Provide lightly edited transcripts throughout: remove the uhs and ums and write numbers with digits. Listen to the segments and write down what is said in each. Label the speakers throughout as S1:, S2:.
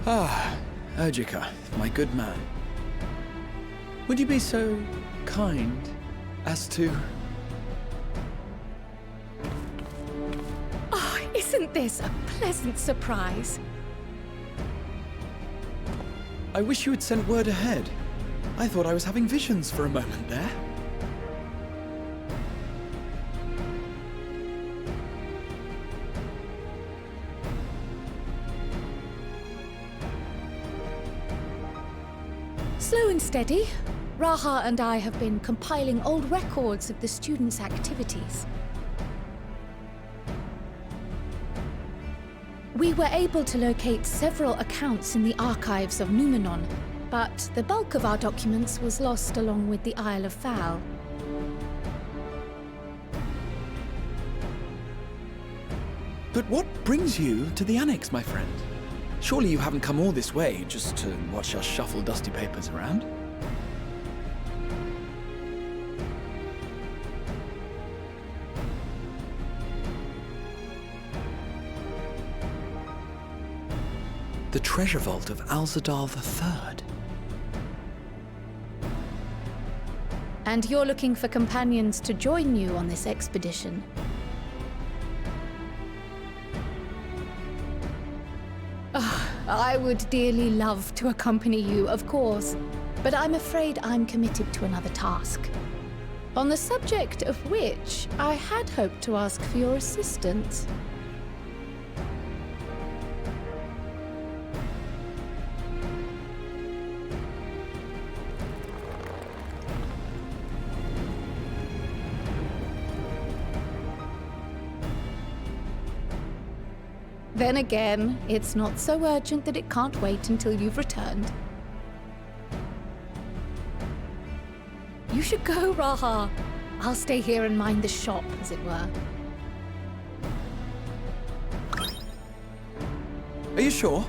S1: Ah, Urgica, my good man. Would you be so kind as to...
S2: Oh, isn't this a pleasant surprise?
S1: I wish you had sent word ahead. I thought I was having visions for a moment there.
S2: Slow and steady. Raha and I have been compiling old records of the students' activities. We were able to locate several accounts in the archives of Numenon, but the bulk of our documents was lost along with the Isle of Fowl.
S1: But what brings you to the Annex, my friend? Surely you haven't come all this way just to watch us shuffle dusty papers around? The treasure vault of Alzadal III.
S2: And you're looking for companions to join you on this expedition. I would dearly love to accompany you, of course, but I'm afraid I'm committed to another task, on the subject of which I had hoped to ask for your assistance. Then again, it's not so urgent that it can't wait until you've returned. You should go, Raha. I'll stay here and mind the shop, as it were.
S1: Are you sure?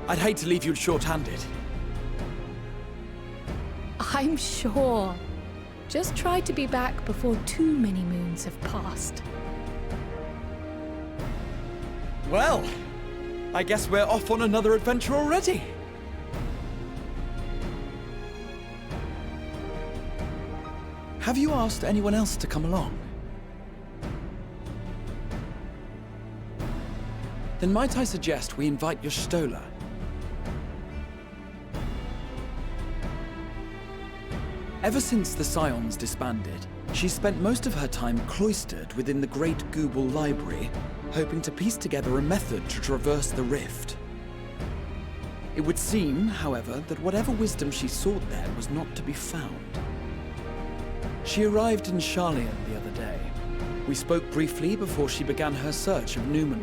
S1: I'd hate to leave you short-handed.
S2: I'm sure. Just try to be back before too many moons have passed.
S1: Well, I guess we're off on another adventure already. Have you asked anyone else to come along? Then might I suggest we invite your Stola? Ever since the Scions disbanded, she's spent most of her time cloistered within the Great Google Library, hoping to piece together a method to traverse the rift. It would seem, however, that whatever wisdom she sought there was not to be found. She arrived in Charlian the other day. We spoke briefly before she began her search of Numenon.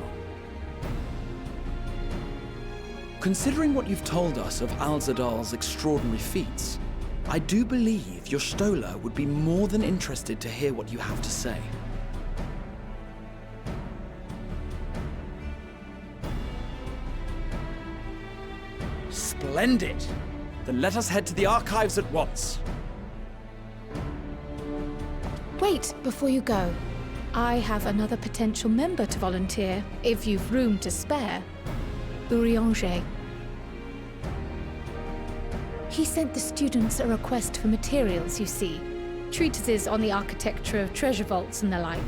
S1: Considering what you've told us of Alzadal's extraordinary feats, I do believe your Stola would be more than interested to hear what you have to say. Splendid! Then let us head to the archives at once.
S2: Wait, before you go. I have another potential member to volunteer, if you've room to spare. Urianger. He sent the students a request for materials, you see. Treatises on the architecture of treasure vaults and the like.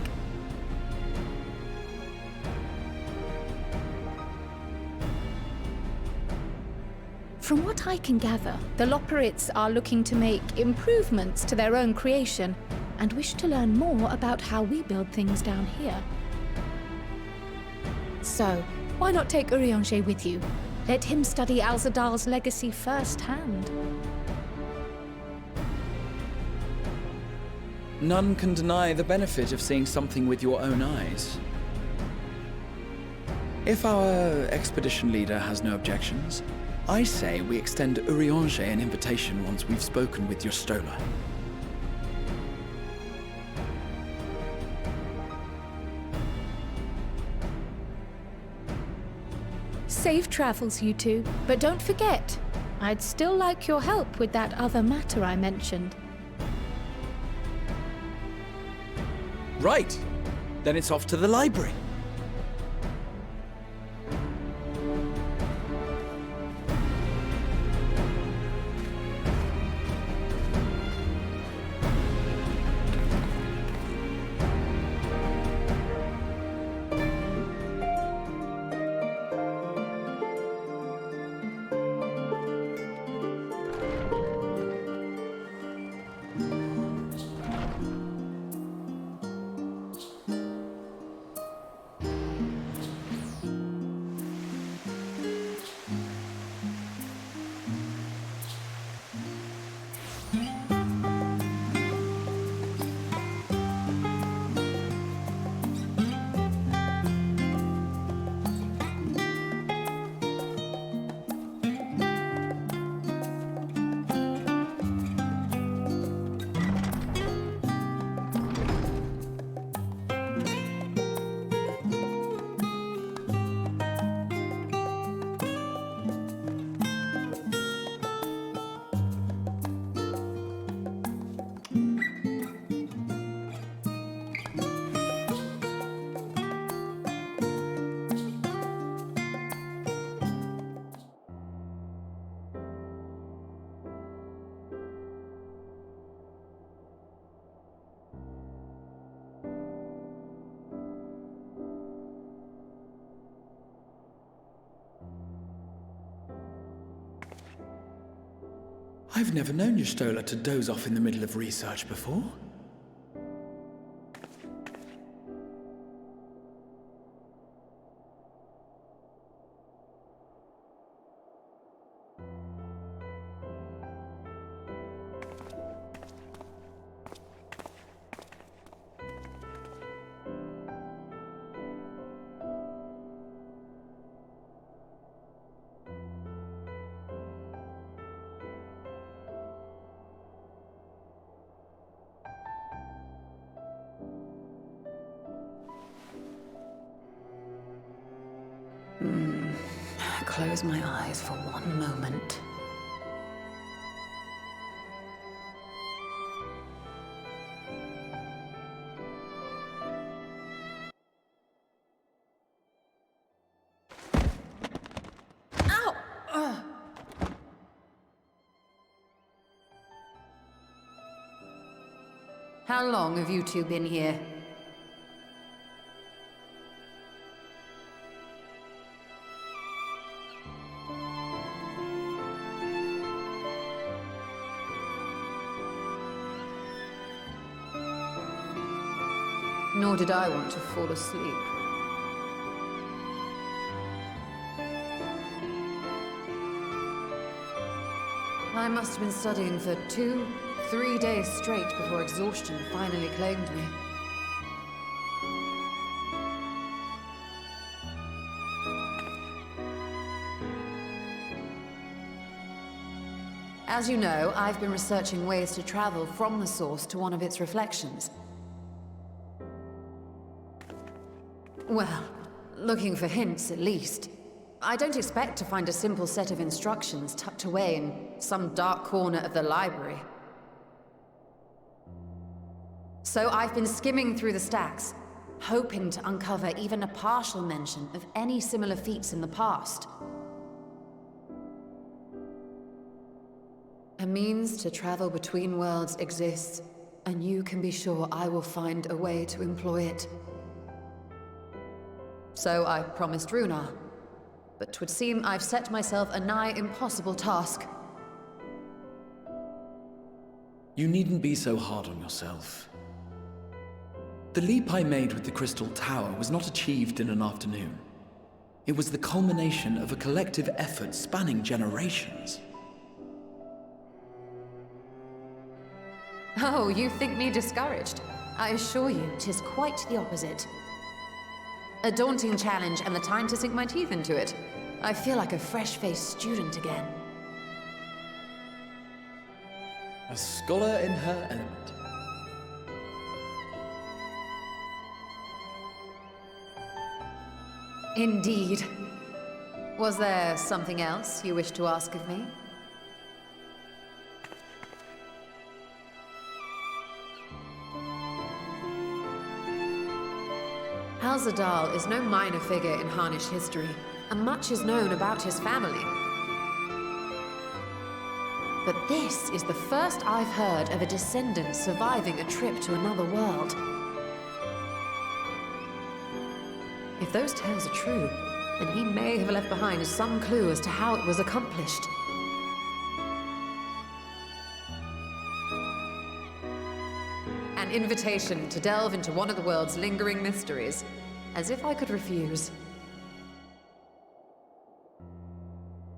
S2: From what I can gather, the Loporrits are looking to make improvements to their own creation and wish to learn more about how we build things down here. So, why not take Urianger with you? Let him study Alzadal's legacy firsthand.
S1: None can deny the benefit of seeing something with your own eyes. If our expedition leader has no objections, I say we extend Urianger an invitation once we've spoken with your Stola.
S2: Safe travels, you two. But don't forget, I'd still like your help with that other matter I mentioned.
S1: Right! Then it's off to the library. I've never known your Stola to doze off in the middle of research before.
S3: Close my eyes for one moment. Ow! How long have you two been here? Nor did I want to fall asleep. I must have been studying for 2-3 days straight before exhaustion finally claimed me. As you know, I've been researching ways to travel from the source to one of its reflections. Well, looking for hints at least. I don't expect to find a simple set of instructions tucked away in some dark corner of the library. So I've been skimming through the stacks, hoping to uncover even a partial mention of any similar feats in the past. A means to travel between worlds exists, and you can be sure I will find a way to employ it. So I promised Runar. but 'twould seem I've set myself a nigh impossible task.
S1: You needn't be so hard on yourself. The leap I made with the Crystal Tower was not achieved in an afternoon. It was the culmination of a collective effort spanning generations.
S3: Oh, you think me discouraged? I assure you, 'tis quite the opposite. A daunting challenge and the time to sink my teeth into it. I feel like a fresh-faced student again.
S1: A scholar in her element.
S3: Indeed. Was there something else you wish to ask of me? Al-Zadal is no minor figure in Harnish history, and much is known about his family. But this is the first I've heard of a descendant surviving a trip to another world. If those tales are true, then he may have left behind some clue as to how it was accomplished. An invitation to delve into one of the world's lingering mysteries. As if I could refuse.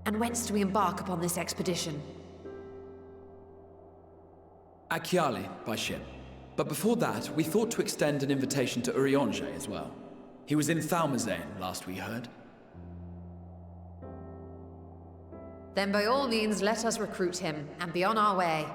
S3: And whence do we embark upon this expedition?
S1: Akyali, by ship. But before that, we thought to extend an invitation to Urianger as well. He was in Thalmazane, last we heard.
S3: Then by all means, let us recruit him, and be on our way.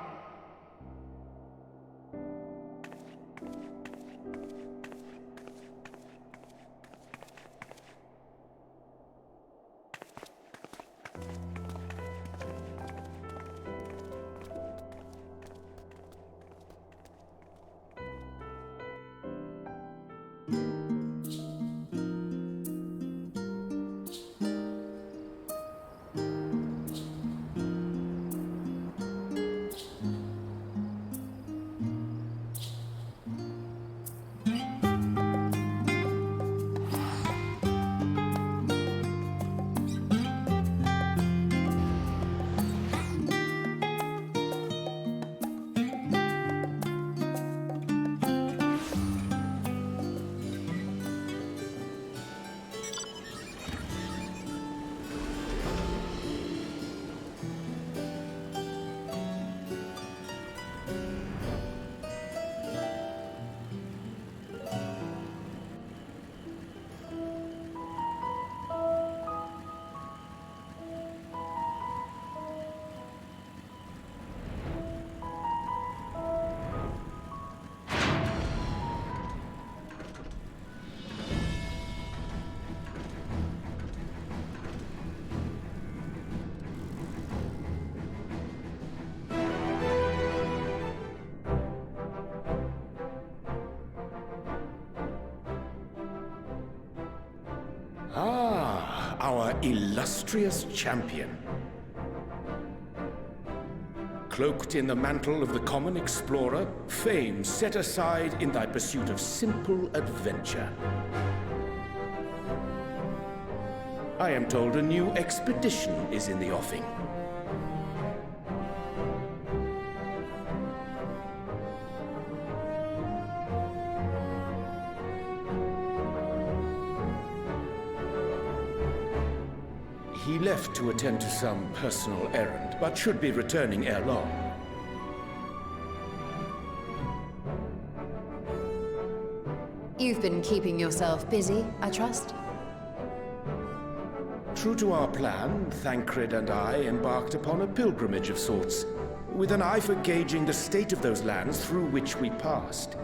S4: Ah, our illustrious champion. Cloaked in the mantle of the common explorer, fame set aside in thy pursuit of simple adventure. I am told a new expedition is in the offing. He left to attend to some personal errand, but should be returning ere long.
S3: You've been keeping yourself busy, I trust?
S4: True to our plan, Thancred and I embarked upon a pilgrimage of sorts, with an eye for gauging the state of those lands through which we passed.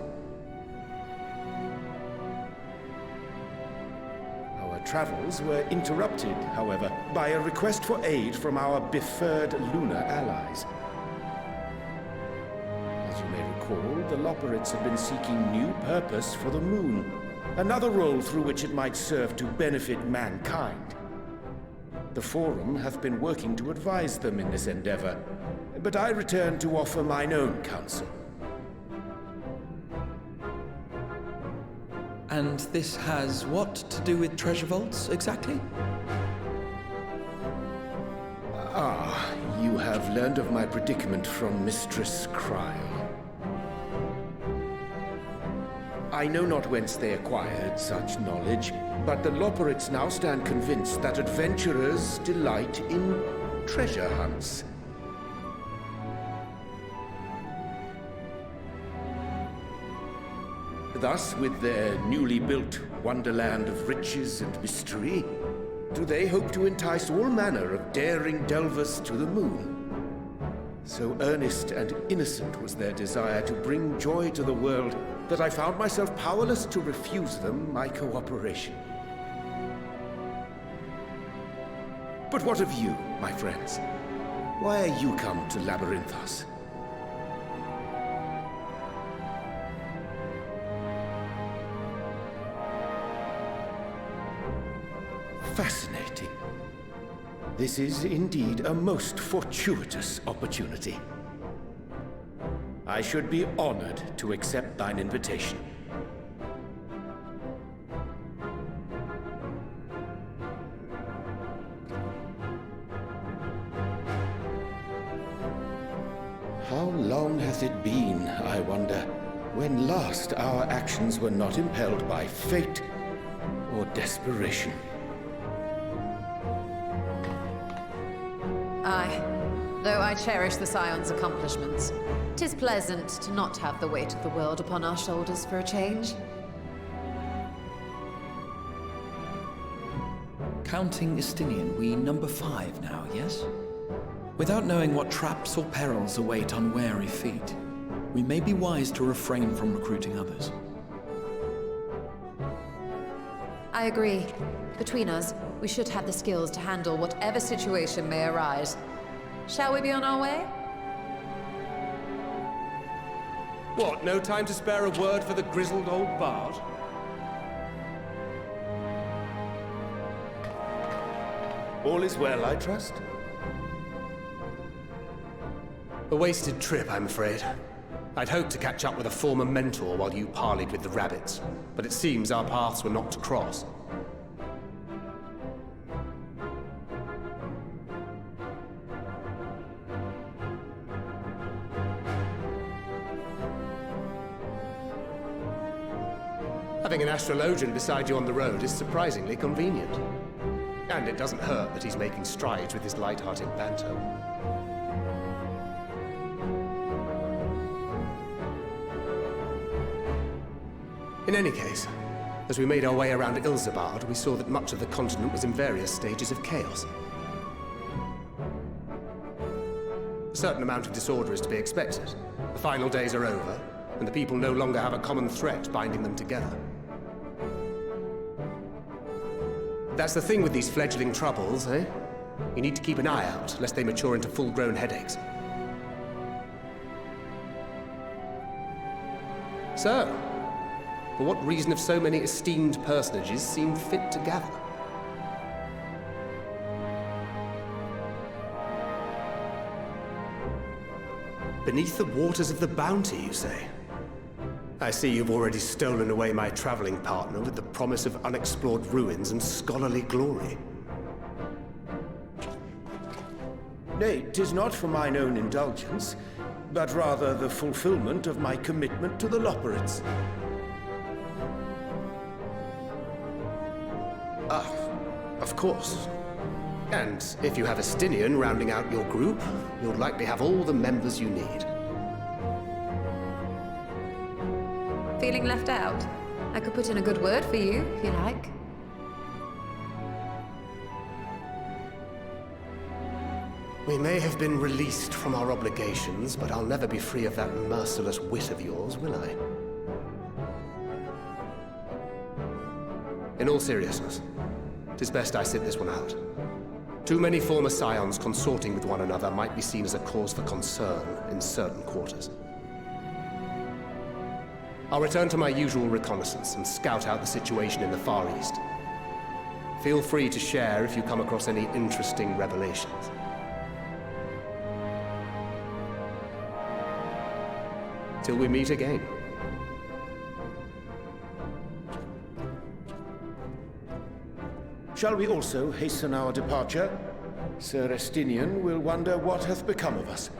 S4: Our travels were interrupted, however, by a request for aid from our befurred lunar allies. As you may recall, the Loporrits have been seeking new purpose for the moon, another role through which it might serve to benefit mankind. The Forum hath been working to advise them in this endeavor, but I return to offer mine own counsel.
S1: And this has what to do with treasure vaults, exactly?
S4: Ah, you have learned of my predicament from Mistress Cryle. I know not whence they acquired such knowledge, but the Loporrits now stand convinced that adventurers delight in treasure hunts. Thus, with their newly built wonderland of riches and mystery, do they hope to entice all manner of daring delvers to the moon. So earnest and innocent was their desire to bring joy to the world that I found myself powerless to refuse them my cooperation. But what of you, my friends? Why are you come to Labyrinthos? Fascinating. This is indeed a most fortuitous opportunity. I should be honored to accept thine invitation. How long hath it been, I wonder, when last our actions were not impelled by fate or desperation?
S3: Aye. Though I cherish the Scion's accomplishments, 'tis pleasant to not have the weight of the world upon our shoulders for a change.
S1: Counting Estinian, we number 5 now, yes? Without knowing what traps or perils await unwary feet, we may be wise to refrain from recruiting others.
S3: I agree. Between us, we should have the skills to handle whatever situation may arise. Shall we be on our way?
S5: What, no time to spare a word for the grizzled old bard?
S4: All is well, I trust?
S5: A wasted trip, I'm afraid. I'd hoped to catch up with a former mentor while you parleyed with the rabbits, but it seems our paths were not to cross. Having an astrologian beside you on the road is surprisingly convenient. And it doesn't hurt that he's making strides with his light-hearted banter. In any case, as we made our way around Ilzabard, we saw that much of the continent was in various stages of chaos. A certain amount of disorder is to be expected. The final days are over, and the people no longer have a common threat binding them together. That's the thing with these fledgling troubles, eh? You need to keep an eye out, lest they mature into full-grown headaches. So, for what reason have so many esteemed personages seemed fit to gather? Beneath the waters of the bounty, you say? I see you've already stolen away my traveling partner with the promise of unexplored ruins and scholarly glory.
S4: Nay, 'tis not for mine own indulgence, but rather the fulfillment of my commitment to the Loporrits.
S5: Ah, of course. And if you have Estinian rounding out your group, you'll likely have all the members you need.
S3: Feeling left out? I could put in a good word for you, if you like.
S5: We may have been released from our obligations, but I'll never be free of that merciless wit of yours, will I? In all seriousness, 'tis best I sit this one out. Too many former scions consorting with one another might be seen as a cause for concern in certain quarters. I'll return to my usual reconnaissance and scout out the situation in the Far East. Feel free to share if you come across any interesting revelations. Till we meet again.
S4: Shall we also hasten our departure? Sir Estinian will wonder what hath become of us.